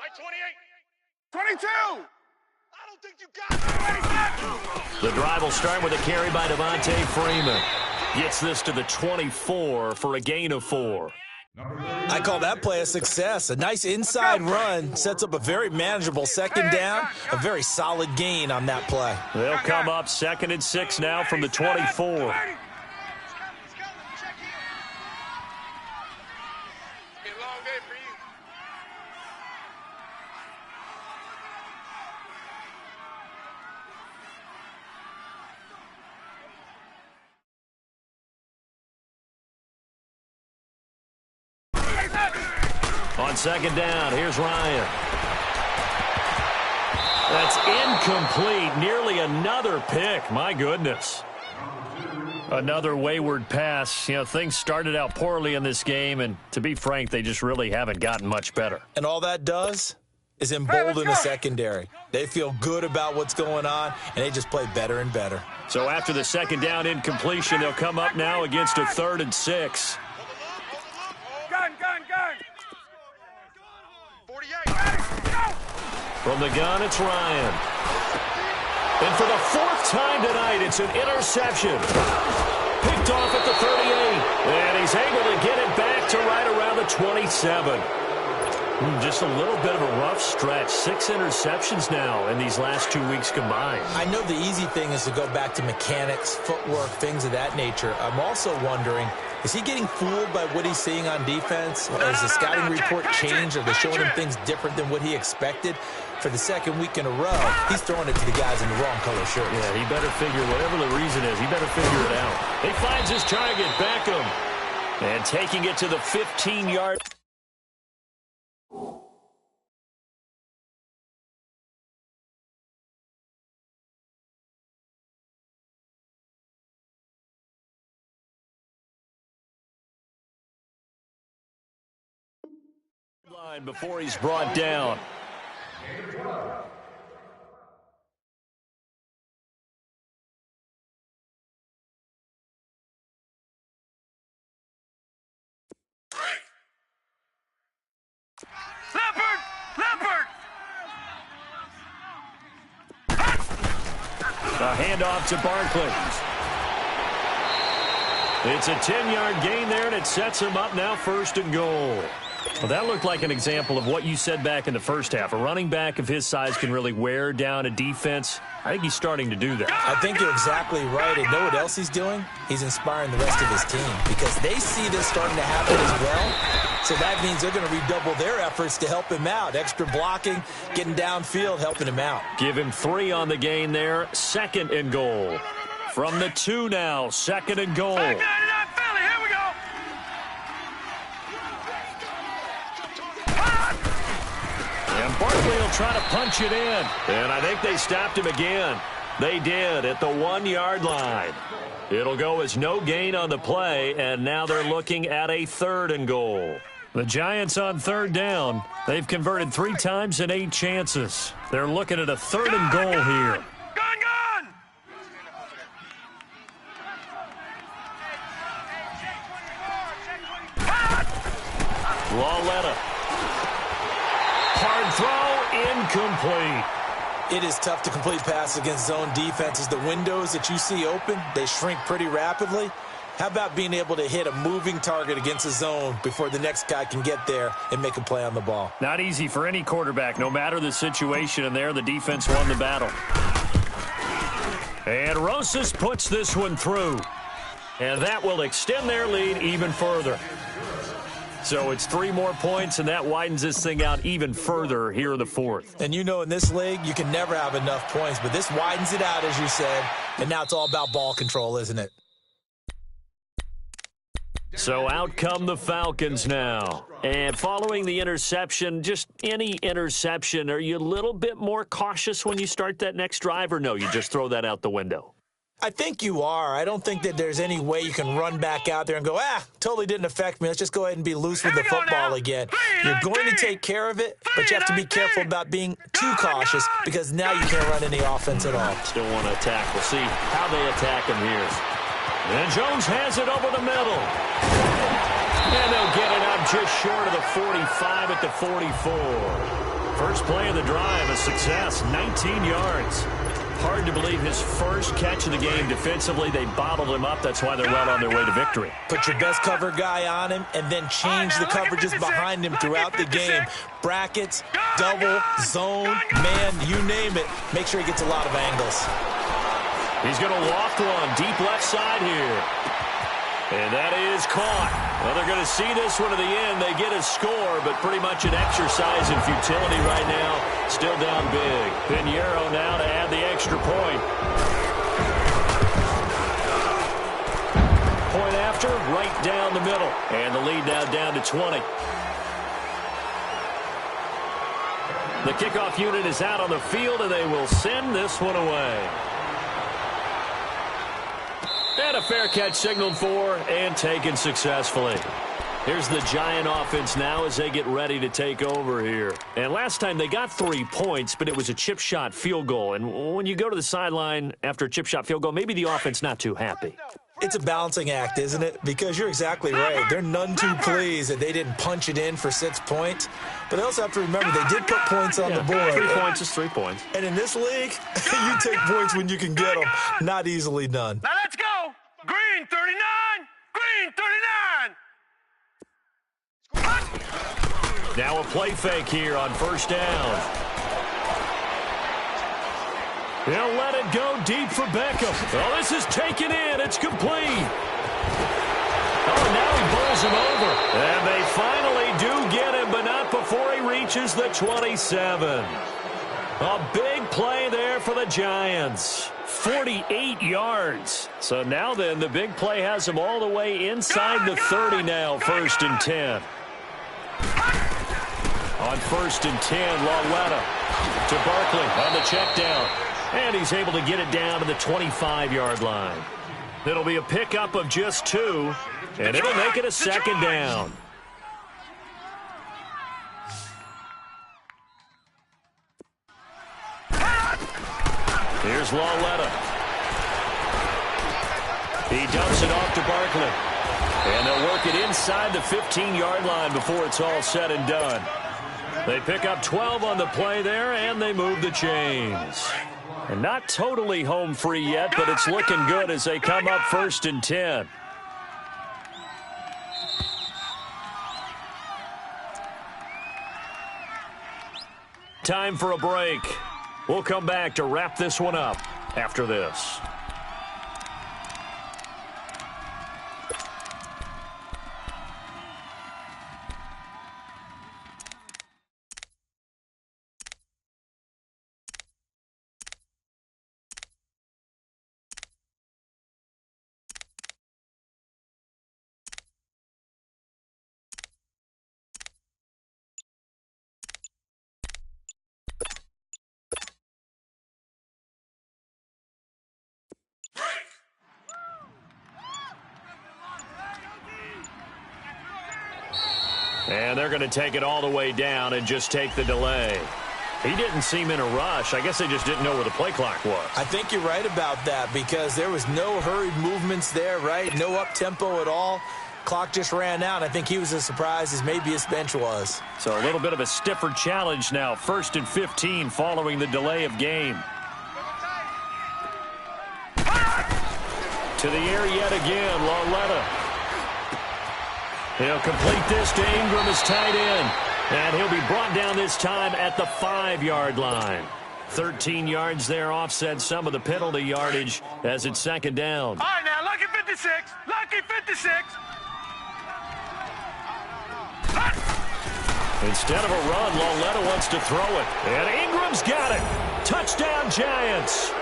Like 28. 22. I don't think you got it. The drive will start with a carry by Devontae Freeman. Gets this to the 24 for a gain of 4. I call that play a success. A nice inside run sets up a very manageable second down, a very solid gain on that play. They'll come up 2nd and 6 now from the 24. On 2nd down, here's Ryan. That's incomplete. Nearly another pick. My goodness. Another wayward pass. You know, things started out poorly in this game, and to be frank, they just really haven't gotten much better. And all that does is embolden the secondary. They feel good about what's going on, and they just play better and better. So after the 2nd down incompletion, they'll come up now against a 3rd and 6. Gun. 48. From the gun, it's Ryan. And for the 4th time tonight, it's an interception. Picked off at the 38. And he's able to get it back to right around the 27. Just a little bit of a rough stretch. 6 interceptions now in these last 2 weeks combined. I know the easy thing is to go back to mechanics, footwork, things of that nature. I'm also wondering, is he getting fooled by what he's seeing on defense? Has the scouting report changed? Are they showing him things different than what he expected? For the 2nd week in a row, he's throwing it to the guys in the wrong color shirts. Yeah, he better figure, whatever the reason is, he better figure it out. He finds his target, Beckham. And taking it to the 15-yard. Line before he's brought down. Leopard! A handoff to Barkley. It's a 10-yard gain there, and it sets him up now 1st and goal. Well, that looked like an example of what you said back in the first half. A running back of his size can really wear down a defense. I think he's starting to do that. I think you're exactly right. And know what else he's doing? He's inspiring the rest of his team because they see this starting to happen as well. So that means they're going to redouble their efforts to help him out. Extra blocking, getting downfield, helping him out. Give him 3 on the gain there. 2nd and goal. From the 2 now, 2nd and goal. Back 99 Philly, here we go. And Barkley will try to punch it in. And I think they stopped him again. They did at the 1-yard line. It'll go as no gain on the play, and now they're looking at a 3rd and goal. The Giants on 3rd down. They've converted 3 times in 8 chances. They're looking at a 3rd and goal here. Gun! Lawletta. Hard throw, incomplete. It is tough to complete passes against zone defenses. The windows that you see open, they shrink pretty rapidly. How about being able to hit a moving target against a zone before the next guy can get there and make a play on the ball? Not easy for any quarterback, no matter the situation, and there the defense won the battle. And Rosas puts this one through. And that will extend their lead even further. So it's 3 more points, and that widens this thing out even further here in the 4th. And you know in this league, you can never have enough points, but this widens it out, as you said, and now it's all about ball control, isn't it? So out come the Falcons now. And following the interception, just any interception, are you a little bit more cautious when you start that next drive, or no, you just throw that out the window? I think you are. I don't think that there's any way you can run back out there and go, totally didn't affect me. Let's just go ahead and be loose with the football again. You're going to take care of it, but you have to be careful about being too cautious because now you can't run any offense at all. Still want to attack. We'll see how they attack him here. And Jones has it over the middle. And they'll get it up just short of the 45 at the 44. First play of the drive, a success, 19 yards. Hard to believe his first catch of the game defensively. They bottled him up. That's why they're well on their way to victory. Put your best cover guy on him and then change the coverages behind him throughout the game. Brackets, double, zone, man, you name it. Make sure he gets a lot of angles. He's going to loft one deep left side here. And that is caught. Well, they're going to see this one to the end. They get a score, but pretty much an exercise in futility right now. Still down big. Pinheiro now to add the extra point. Point after, right down the middle. And the lead now down to 20. The kickoff unit is out on the field, and they will send this one away. And a fair catch signaled for and taken successfully. Here's the Giant offense now as they get ready to take over here. And last time they got 3 points, but it was a chip shot field goal. And when you go to the sideline after a chip shot field goal, maybe the offense not too happy. It's a balancing act, isn't it? Because you're exactly right. They're none too pleased that they didn't punch it in for 6 points. But they also have to remember they did put points on the board. 3 points is 3 points. And in this league, you take points when you can get them. Not easily done. Now let's go. Green 39. Green 39. Now a play fake here on first down. He'll let it go deep for Beckham. Oh, this is taken in. It's complete. Oh, now he bowls him over. And they finally do get him, but not before he reaches the 27. A big play there for the Giants. 48 yards. So now then, the big play has him all the way inside the 30 now, 1st and 10. On 1st and 10, Lauletta to Barkley on the check down. And he's able to get it down to the 25-yard line. It'll be a pickup of just 2, and it'll make it a 2nd down. Here's Lauletta. He dumps it off to Barkley. And they'll work it inside the 15-yard line before it's all said and done. They pick up 12 on the play there, and they move the chains. And not totally home free yet, but it's looking good as they come up 1st and 10. Time for a break. We'll come back to wrap this one up after this. And they're going to take it all the way down and just take the delay. He didn't seem in a rush. I guess they just didn't know where the play clock was. I think you're right about that because there was no hurried movements there, right? No up-tempo at all. Clock just ran out. I think he was as surprised as maybe his bench was. So a little bit of a stiffer challenge now. 1st and 15 following the delay of game. To the air yet again, Lauletta. He'll complete this to Ingram as tight end. And he'll be brought down this time at the 5-yard line. 13 yards there offset some of the penalty yardage as it's 2nd down. All right, now, lucky 56. Lucky 56. Instead of a run, Lauletta wants to throw it. And Ingram's got it. Touchdown, Giants.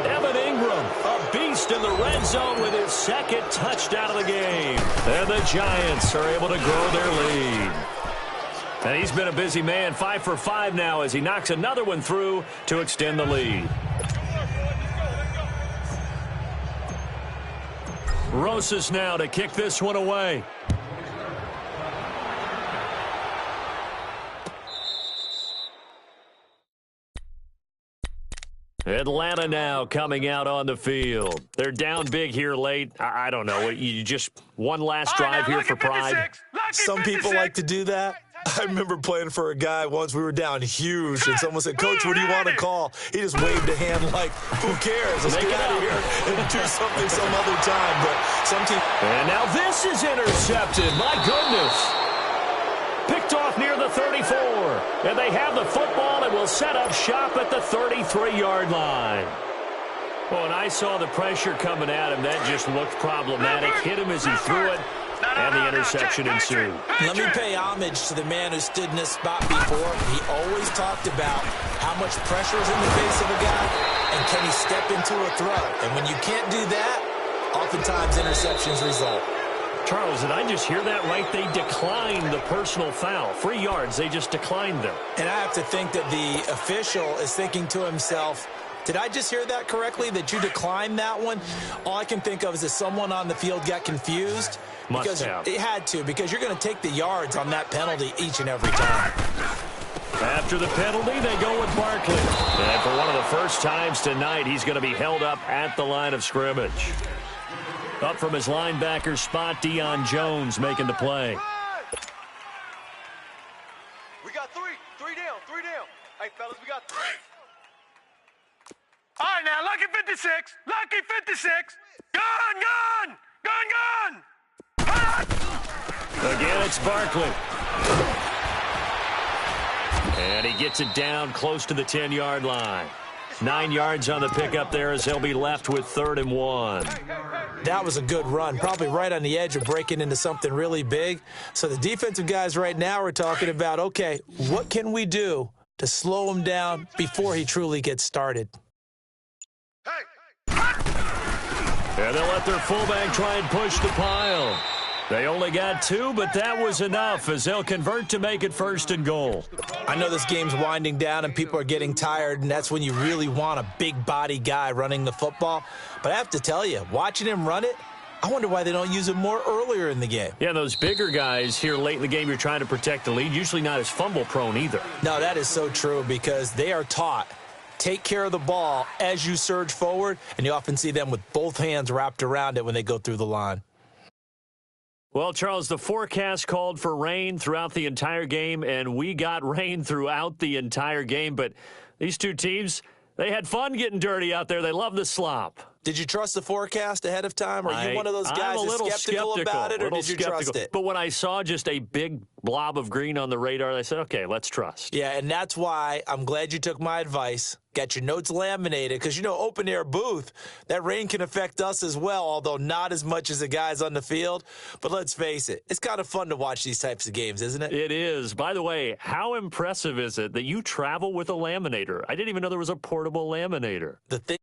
Evan Ingram, a beast in the red zone with his 2nd touchdown of the game. And the Giants are able to grow their lead. And he's been a busy man, 5 for 5 now as he knocks another one through to extend the lead. Rosas now to kick this one away. Atlanta now coming out on the field. They're down big here late. I don't know. You just one last drive here for pride. Some people like to do that. I remember playing for a guy once. We were down huge, and someone said, "Coach, what do you want to call?" He just waved a hand like, "Who cares? Let's get out of here and do something some other time." But some team. And now this is intercepted. My goodness. Picked off near the 34. And they have the football and will set up shop at the 33-yard line. Well, when I saw the pressure coming at him, that just looked problematic. Hit him as he threw it, and the interception ensued. Let me pay homage to the man who stood in this spot before. He always talked about how much pressure is in the face of a guy, and can he step into a throw. And when you can't do that, oftentimes interceptions result. Charles, did I just hear that right? They declined the personal foul. 3 yards, they just declined them. And I have to think that the official is thinking to himself, did I just hear that correctly, that you declined that one? All I can think of is that someone on the field got confused. Must have. It had to, because you're going to take the yards on that penalty each and every time. After the penalty, they go with Barkley. And for one of the first times tonight, he's going to be held up at the line of scrimmage. Up from his linebacker spot, Deion Jones making the play. We got three down. Hey, fellas, we got 3. All right, now, lucky 56. Gun. Again, it's Barkley. And he gets it down close to the 10-yard line. 9 yards on the pickup there as he'll be left with 3rd and 1. That was a good run, probably right on the edge of breaking into something really big. So the defensive guys right now are talking about, okay, what can we do to slow him down before he truly gets started? And they'll let their fullback try and push the pile. They only got 2, but that was enough as they'll convert to make it 1st and goal. I know this game's winding down and people are getting tired, and that's when you really want a big body guy running the football. But I have to tell you, watching him run it, I wonder why they don't use him more earlier in the game. Yeah, those bigger guys here late in the game, you're trying to protect the lead, usually not as fumble prone either. No, that is so true because they are taught, take care of the ball as you surge forward, and you often see them with both hands wrapped around it when they go through the line. Well, Charles, the forecast called for rain throughout the entire game, and we got rain throughout the entire game. But these two teams, they had fun getting dirty out there. They love the slop. Did you trust the forecast ahead of time? Are you one of those guys that's skeptical about it, or did you trust it? But when I saw just a big blob of green on the radar, I said, okay, let's trust. Yeah, and that's why I'm glad you took my advice. Got your notes laminated because, you know, open-air booth, that rain can affect us as well, although not as much as the guys on the field. But let's face it, it's kind of fun to watch these types of games, isn't it? It is. By the way, how impressive is it that you travel with a laminator? I didn't even know there was a portable laminator. The thing